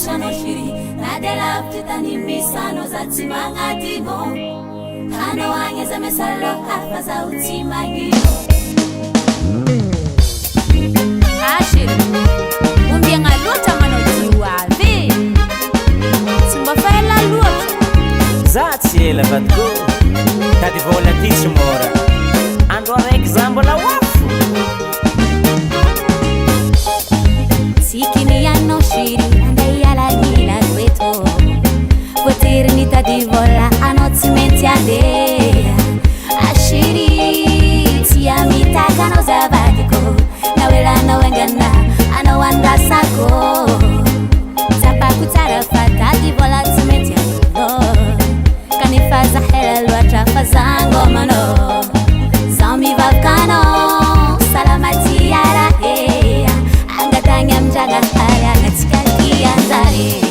Matukisano shiri nadela ptitani misano za timanga digo Hano wanyeza mesalo hafa za utimagi Ashiri Umbia ngaluta manotiwa vi Sumbafela luot Zati ela vatgo Tadi vola tichimora Ando avec zambo la wafu Sikini ya no shiri Andai ala nila kweto Potiri nita di vola Anotsimenti ade Ashiri Tia mitaka no zavadiko Nawela na wengana Ano wanda sako Tapa kutara fata di vola tsimenti ade Kanifaza hela luatra fazango mano Zombie volcano Salamati yara hea Angatanya mjaga haya katika kianzari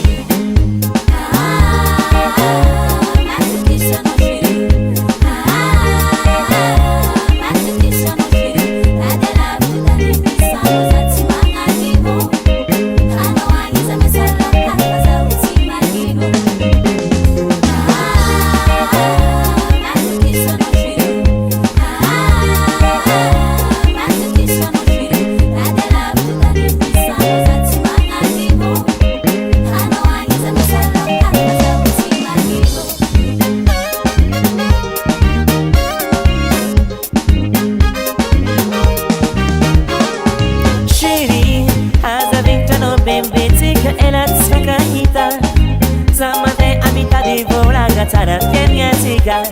Tara Kenya tiga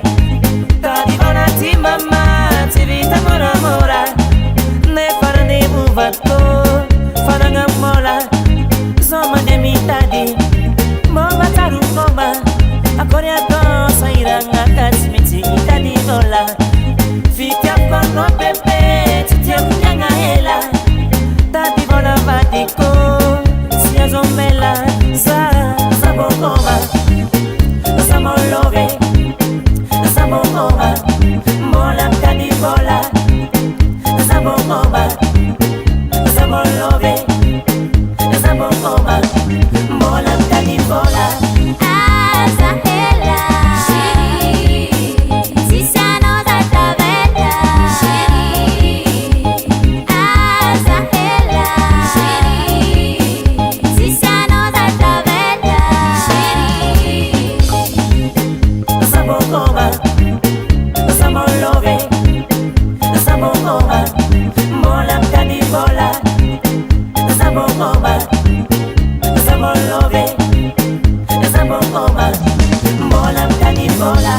Tadi bona ti mama ti vita mora mora Ne farane buvato faranga mola Zoma de mi tadi Moma taru moma Akoria do sairanga katsmiti tadi vola Fitia kono pepe titia kunyanga hela Tadi bona vadiko Sia zomela za bokoma Samolove, Samoma, Mola Kadi Bola, Samoma, Samolove, Samoma, Mola Kadi Bola. Azahela, shiri, sisano da tabela, shiri, Azahela, shiri, sisano da tabela, shiri. Samoma, Samolove, Samoma, Mola Kadi Bola, Samoma, Samolove, Samoma, Mola Kadi Bola.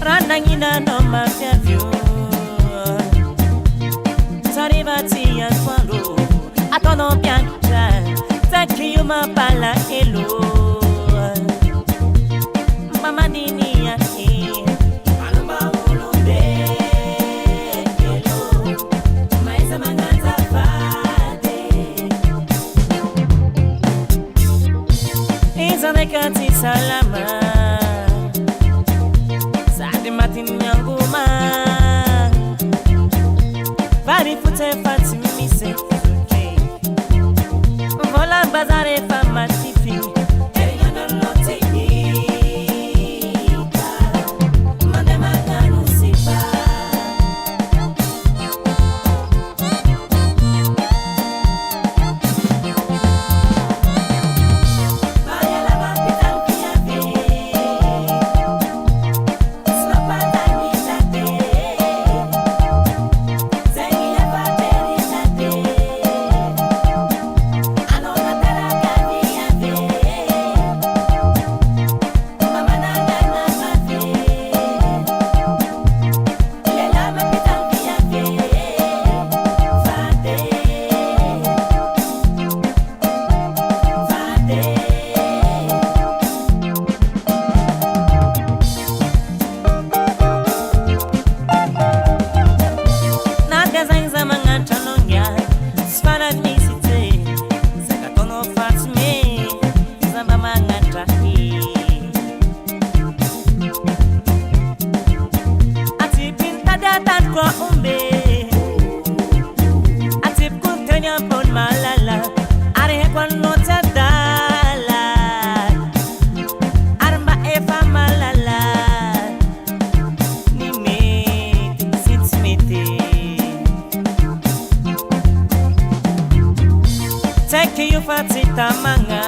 Ranangina no mafia view Sarivati ya swalo Atono piancha Takiyuma pala hello Mama dini ya Alumba ulunde Hello Maisa manganza fade salama sadi matini nyanguma vari fute fatimi se vola bazare famatifi Fatita manga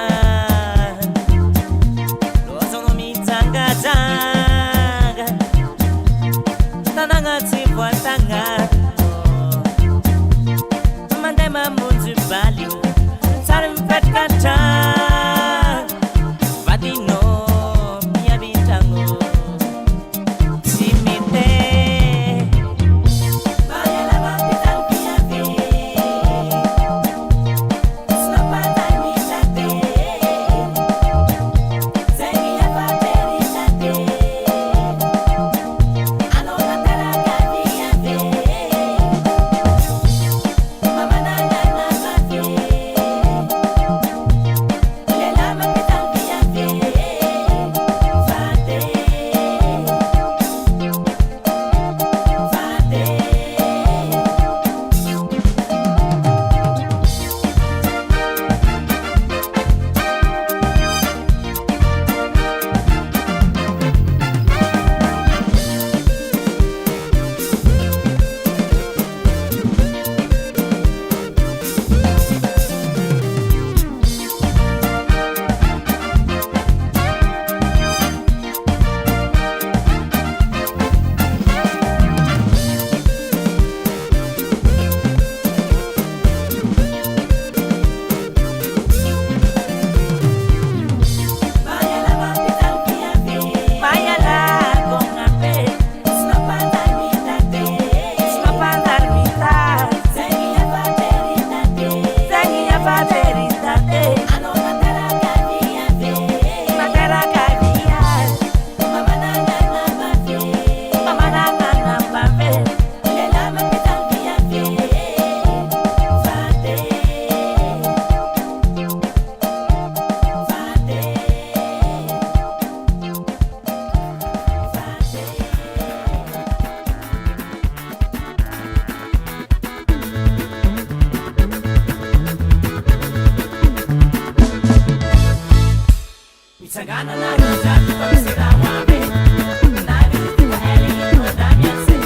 lozo no mitanga janga tananga tipwa tanga mandema munzu bali tarim petkata vadino mia bitango simite Sagana na rosa, parecida wambe. Na visita eli, toda minha se.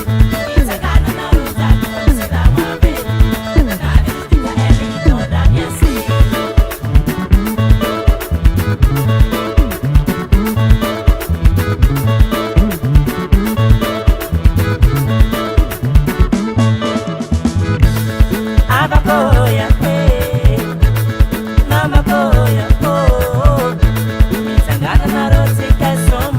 Sagana na rosa, parecida wambe. Na visita eli, toda minha se. Abacoia, Namacoia, oh. Sagana na rosa, que é só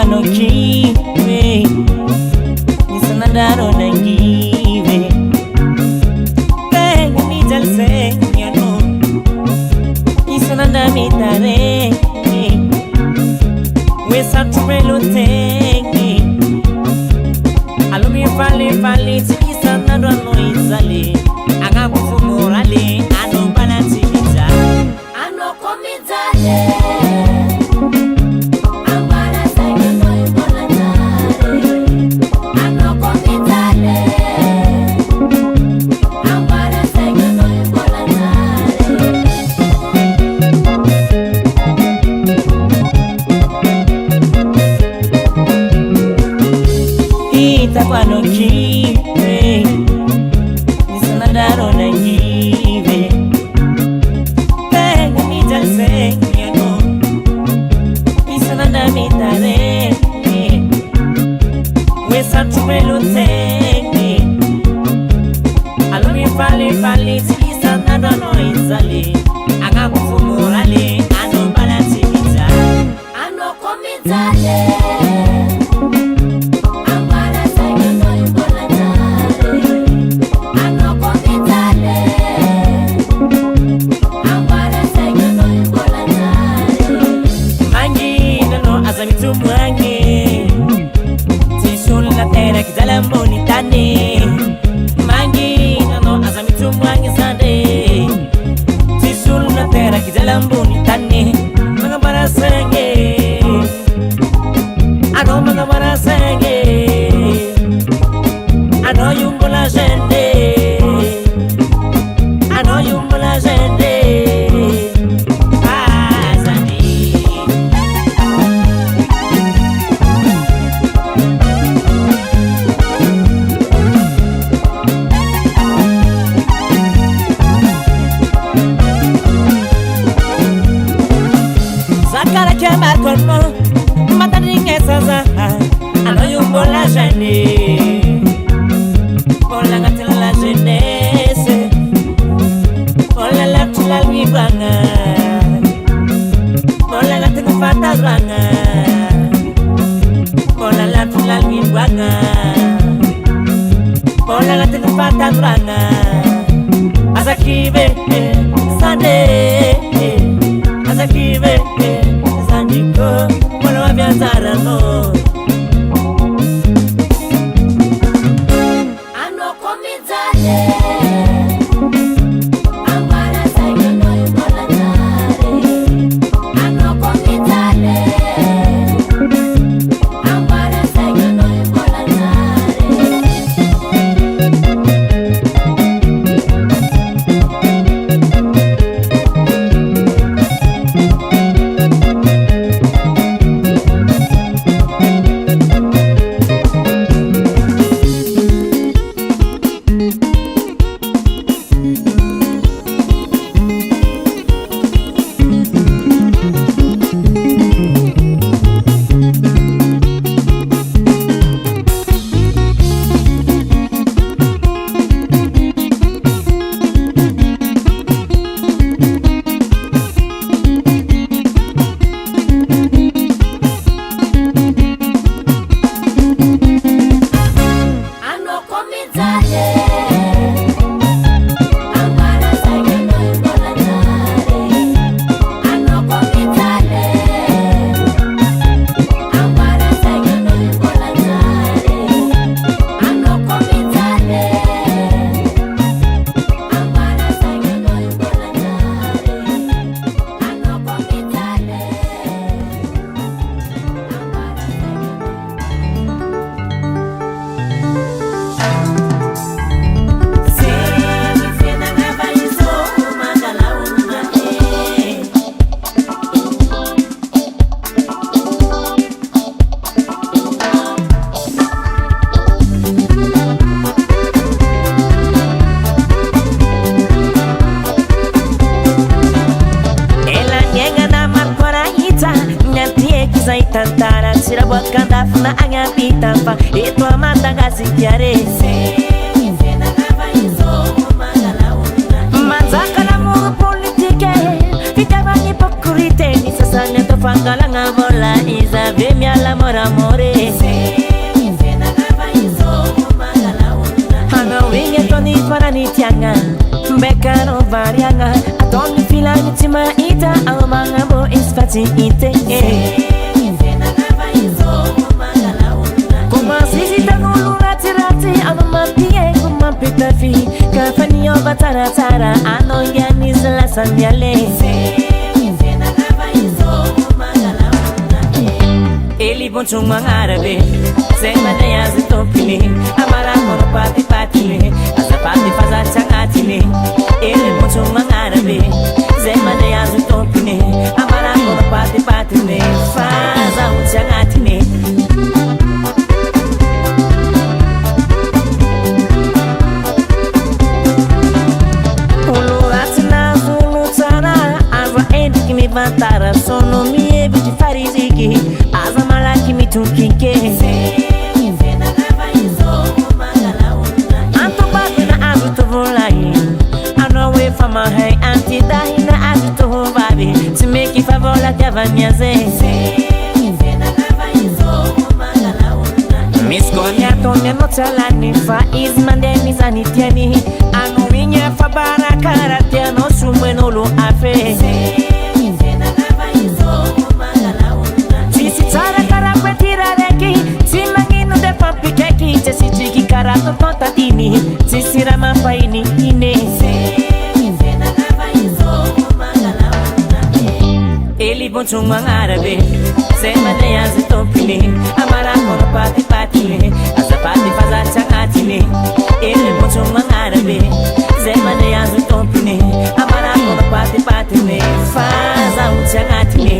Takwanokiwe nisanadaro nangive Tenga mijalse nyano Nisanadamitare Wesa trupelo tengi Alumi fale Tikisanadwa no izale Aga kufumurale Ano balatimita Ano komizale Takwanokiwe nisanadaro nangive Tenga mijalse nyano Nisanadamitare Wesa trupelo tengi Alumi fale Tikisanadwa no izale Aga kufumurale Ano balatimita Ano komizale Mwangi Tisul la tena kizalamboni tani mangi no azamitumwangi sande sisul na tena kizalamboni tani mga barasenge ano mga barasenge ano yumbola gente ano yumbola gente Sakara kemar kono matani ngesaza ano yumbola gente Hola gatela la jeunesse Hola la tula vivanga Hola gatela fatazanga Hola la tula vivanga Hola gatela fatazanga Asakibe sande Asakibe sandiko Wala wabiazara no Tantara sira buat kandaf na anya pitapa itu amata gasikiare manzaka mu politike vitabani pokurite ni sasanya to fangala ngabola iza vemia la mora more hana winge toni parani tianga bekano varianga atoni filani tima ita almanga bo isfati ite Pitafi kafani oba tara tara ano yani zala sanyale Eli bonchung mangarabe Semana ya zitopini Amara kono pati patini Asa pati faza changatini Eli bonchung mangarabe Semana ya zitopini Amara kono pati patini Faza uchangatini Vantara sono mie vidi fariziki azamala kimi tukike anto bagna azuto volai ano we fama hey anti dahina azuto babi to make it favola cavagnaze Miss Gonya to me no talani fa is mandeni zanitiani ano winya fa barakara tiano sumeno lo afe Sara kara kwetira reki simangino de papi keki mampahiny tsisy raha mampahiny ine elibontsogno magnarabe zay mandeha azy tompiny amarakono patipatiny azapady fazatsy agnatiny elibontsogno magnarabe zay mandeha azy tompiny amarakono patipatiny fazahotsy agnatiny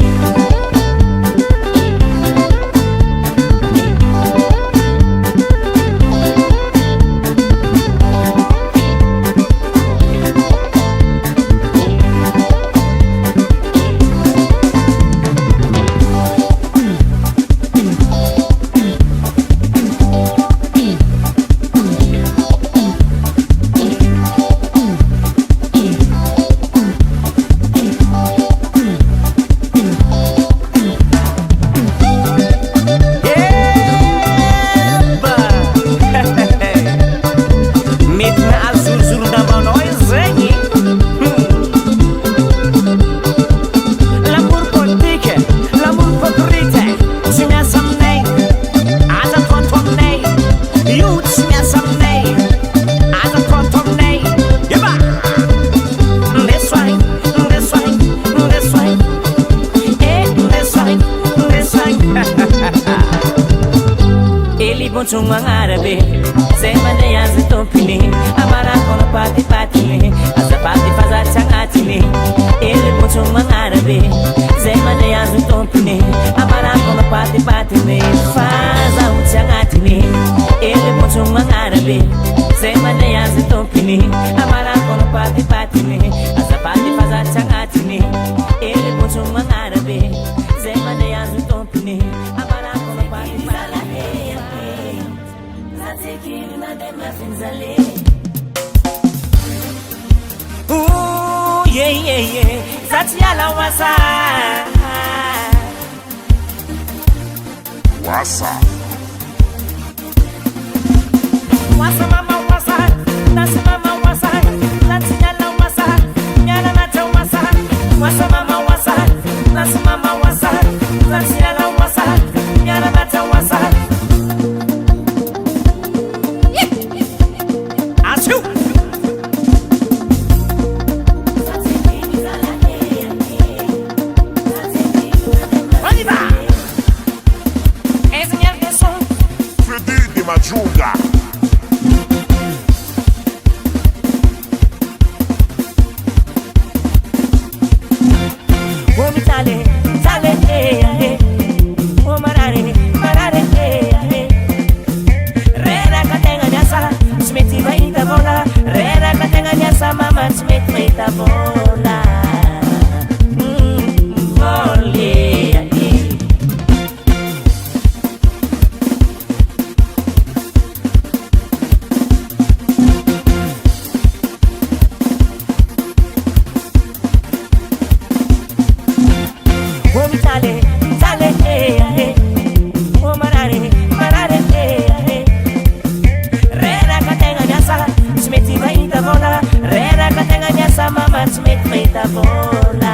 elibontsogno magnarabe zay mandeha azy tompiny amarakono patipatiny azapady fazatsy agnatiny elibontsogno magnarabe zay mandeha azy tompiny amarakono patipatiny fazahotsy agnatiny elibontsogno magnarabe zay mandeha azy tompiny amarakono patipatiny azapady fazatsy agnatiny elibontsogno magnarabe zay mandeha azy tompiny amarakono patipatiny ooh yeah yeah yeah zatiala wasa wasa mama wasa nasi mama wasa zatiala wasa nyala nata wasa wasa mama wasa nasi mama wasa zatiala wasa nyala nata wasa Majunga Womi tale, tale, oh marare, marare, rera katenga nyasa, smeti maita bola, rera katenga nyasa, mama smeti maita bola, bola.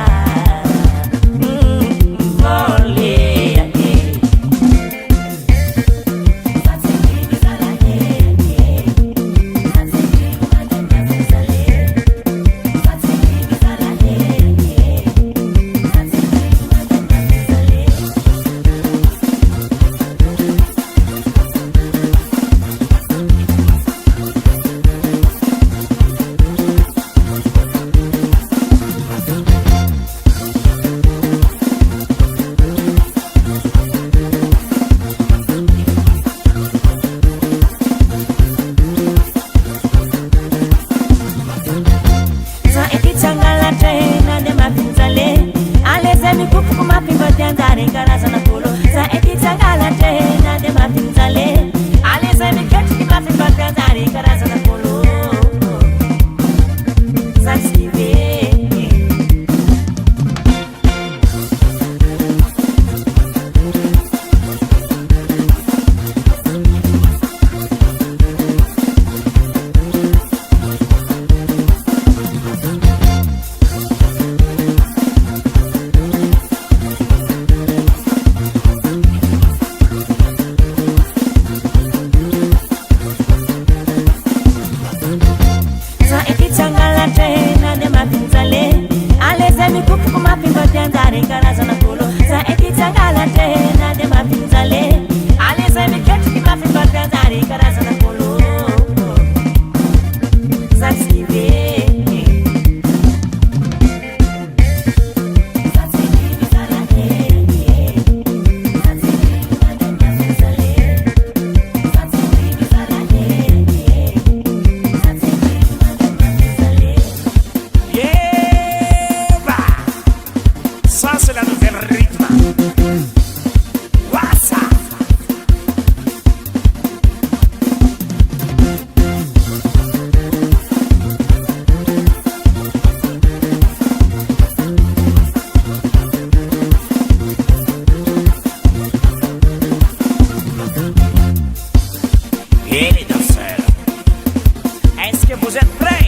Et les danseurs, est-ce que vous êtes prêts?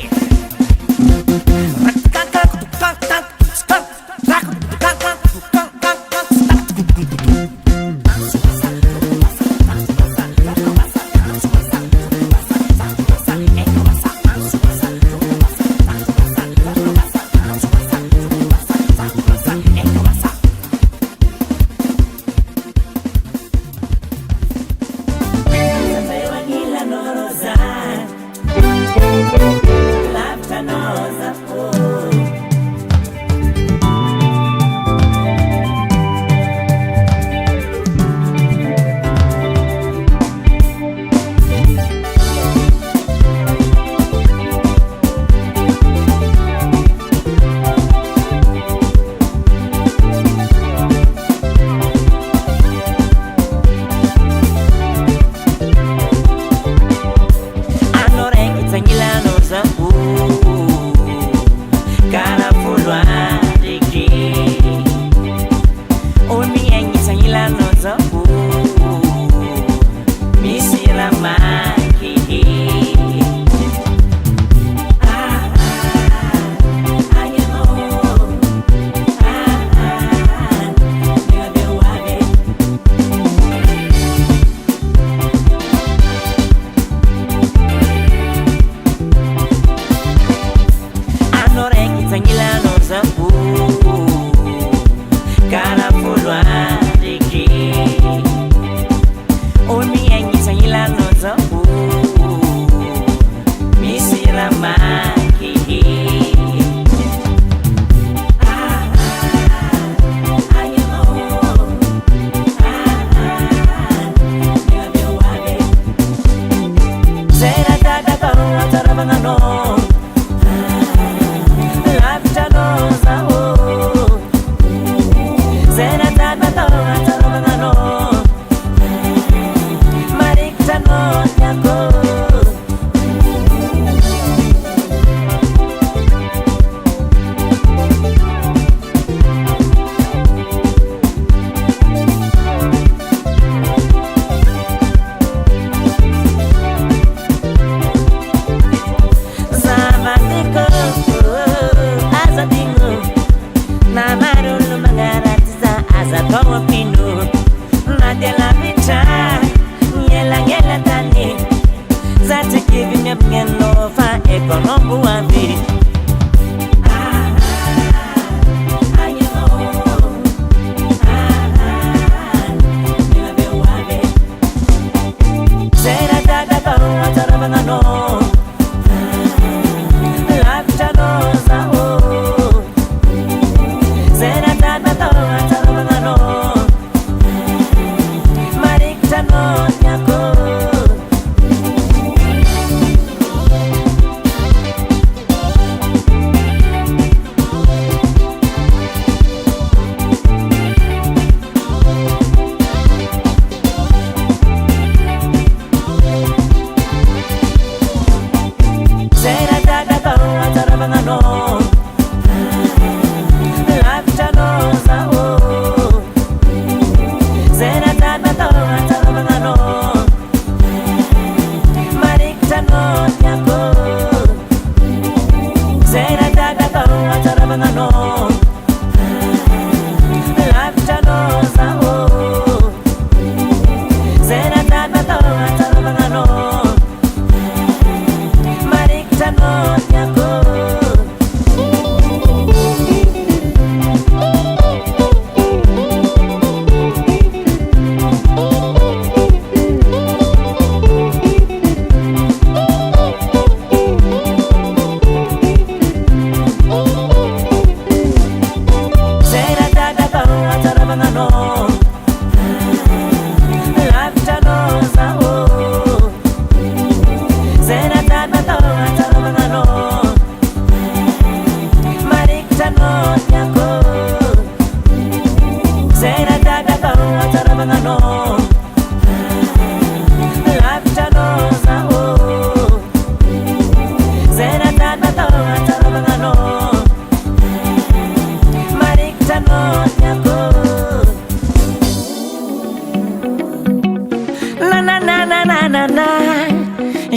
na na na na na.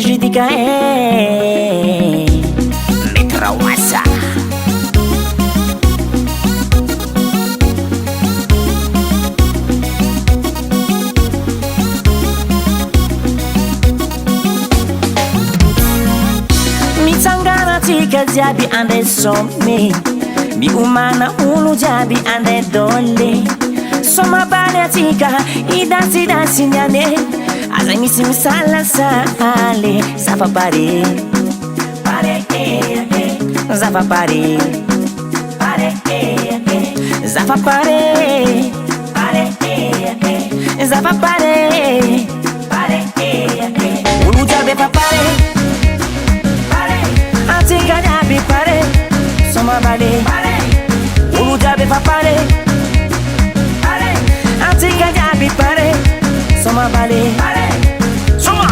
prejudicare mi traumazza. Mi sangana tika jabi ande sommi mi umana ulu jabi ande dole soma bale tika idasi dasi nyane azai misi misala sale safa pare pare zafa pare pare zafa pare pare zafa pare pare ulu jabi fa pare atika jabi pare soma bale ulu jabi fa pare atika jabi pare soma bale soma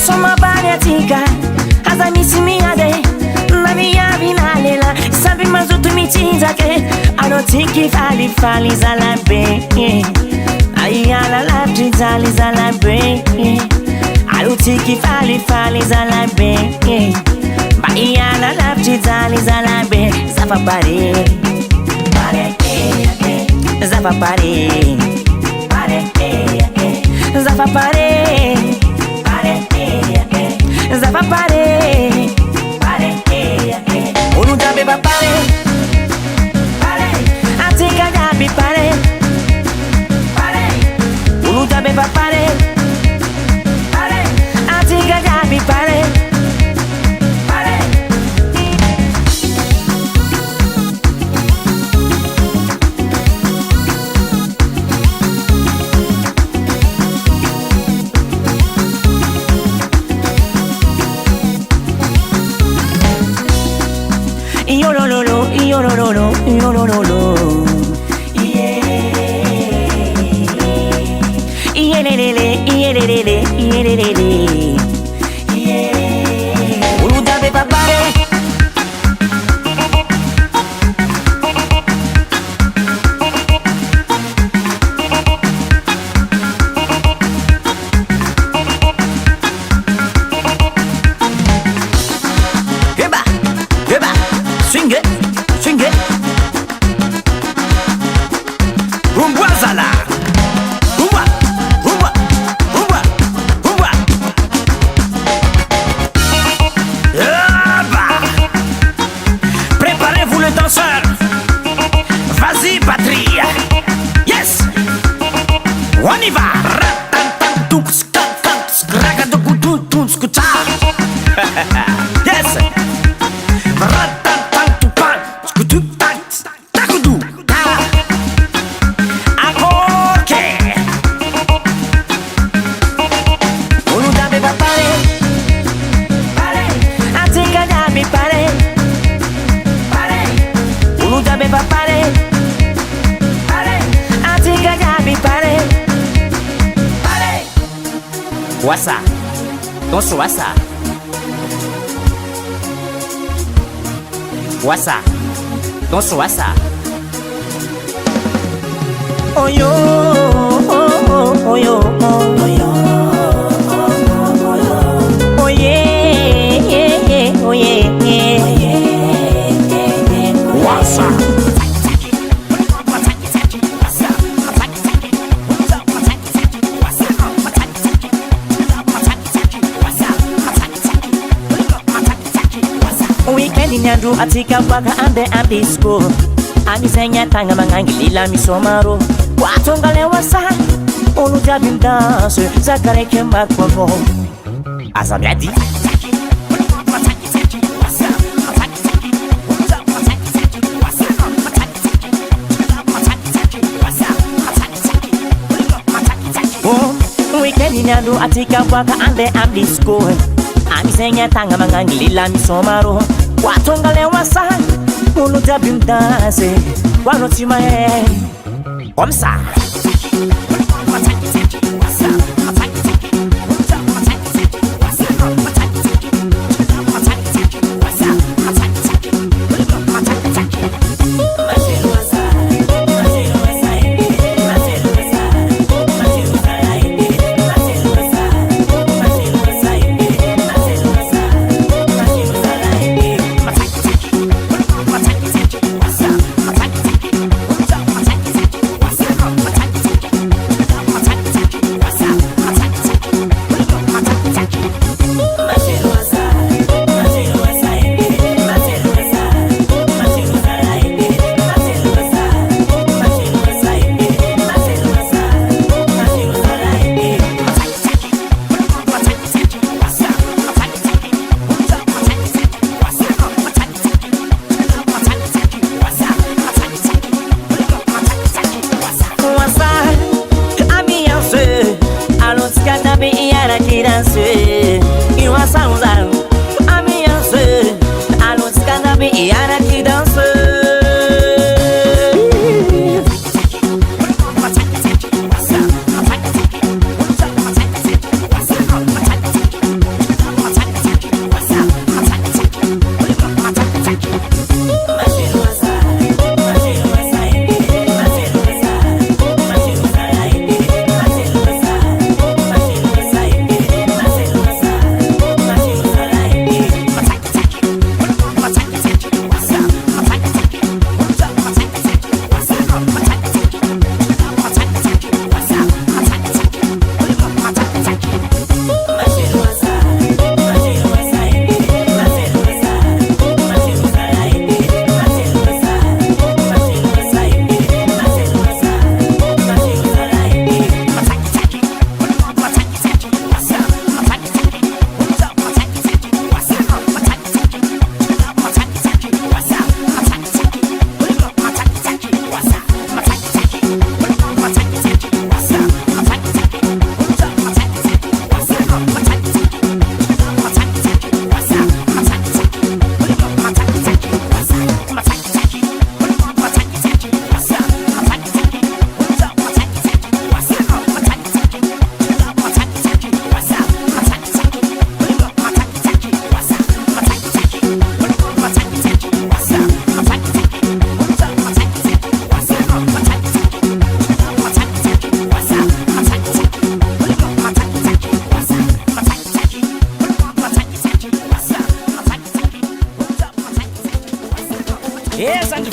soma bale atika aza misimiade na via vinalela sabe mas o tu me que anotiki fali fali zalambe ai ala la trizali zalambe anotiki fali fali zalambe ai ala la trizali zalambe zafa pare pare zafa pare pare zafa pare pare zafa pare ulu jabe ba pare atika jabi pare ulu jabe ba pare atika jabi pare yo lo lo lo yo lo lo lo yo lo lo lo yeah le le le yeah ulu jabe pa pare swing it rumba zala rumba préparez-vous le danseur, vas-y patrie, yes on y va. Yes wasa tonso wasa wasa tonso wasa oyo oyo oyo oye oye wasa Nyandu atika waka ande disco Amisenya tanga mangangilila misomaro Watongale wasa Ulu jabi mdanse Zakare kemba kwamo Azabiadi Weekend nyandu atika waka ande disco Amisenya tanga mangangilila misomaro Watongale wasa Ulu jabi mdanse Wanotima Comme ça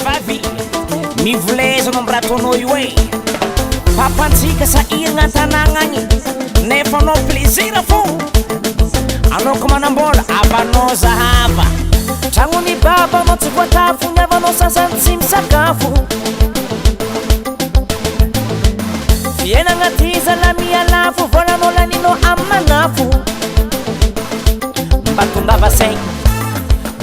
vavy mivolezana am'ratonao io e papantsika sahiragna an-tanàgna agny nefa anao plaisir fo anao ko manambola avanao zahava tragnony baba anao tsy voatafo ny avanao sasany tsy misakafo fiainagna ty zala mialafo volanao laninao amy manafo mba tonga vasaigny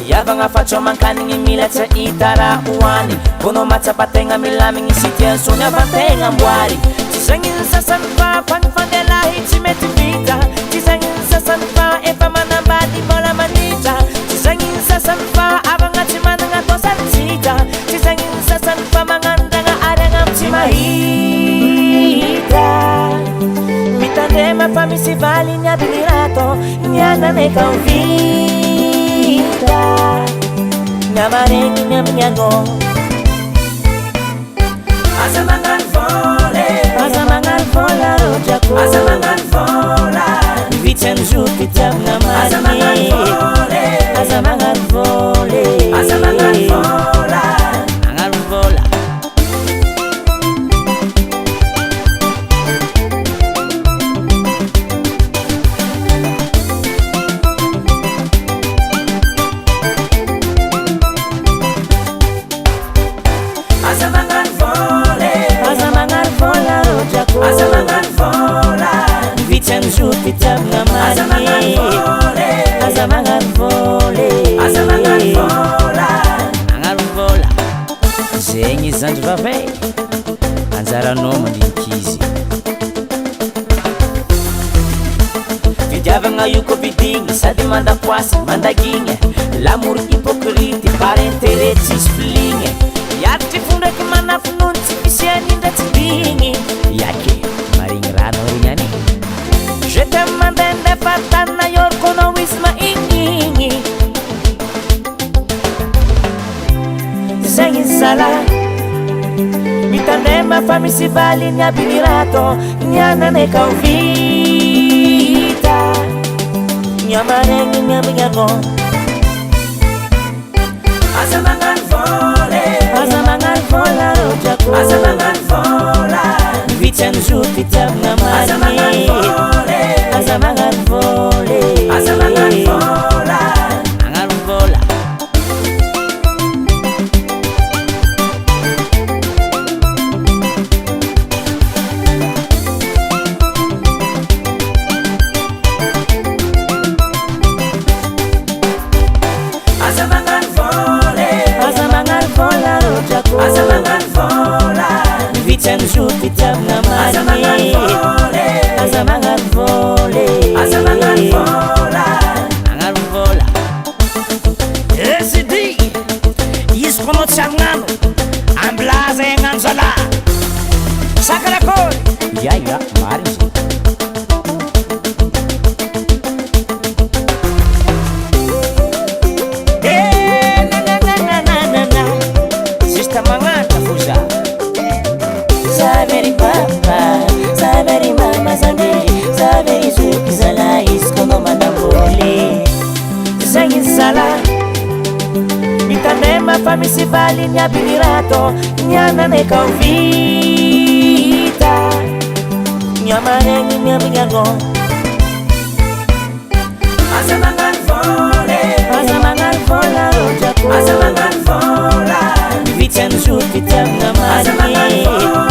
miavagna fatrao mankanigny mila tsy hita raha hoany vonao matsapategna milamigny situation avantegna amboary tsy zagny ny sasany fa fanifandelahy tsy mety vita tsy zagny ny sasany fa efa manambady mbola manitra tsy zagny ny sasany fa avagna tsy managna tosarytsita tsy zagny ny sasany fa magnandragna ariagna am tsy mahita mitandrema fa misy valy ny aby rato nianane kao vita nyamaregny ny amin'ny agno Asa mangan vole aza magnano vola rodrako Asa mangan vola vitsy am'zoty tiavagna Asa mangan marigny vole aza magnano voly Asa mangan vola magnano vola Asa mangan vole aza magnano vola rodrako Asa mangan vola vitsy am'zoty tiavagna Asa mangan marigny vole aza magnano voly Asa mangan vola magnano vola zegny zandry vavay anjaranao mandiniky izy fidiavagna io covidigny sady mandapoasy mandagigny l'amour hypocrite par intérêt tsisy filigny iatry fondraky manafinony tsy fisianindra tsy digny yake marigny rano regny any je t'aime mandende fatana yorkonao izy mainigny zegny zala mitandrema fa misy valy ny aby ny rato nianane kao vita nyamaregny ny amin'ny agno Asa mangan vole aza magnano vola rodrako Asa mangan vola vitsy am'zoty tiavagna Asa mangan marigny vole aza magnano voly Asa mangan vola magnano vola Asa mangan vole aza magnano vola rodrako Asa mangan vola vitsy am'zoty tiavagna Asa mangan marigny vole aza magnano voly Asa mangan vola magnano vola esidi izy ko anao tsy agnano ambilaza agnano zala sakarakory ia marigny zay Sista magnanta fo za Zaveri papa, zaveri mama zane Zaveri zuki zala izy ko anao manamboly Zagny zala mitandrema fa misy valy ny aby ny rato nianane kao vita nyamaregny ny amin'ny agno Asa mangan vole aza magnano vola rodrako Asa mangan vola vitsy am'zoty tiavagna Asa mangan marigny vola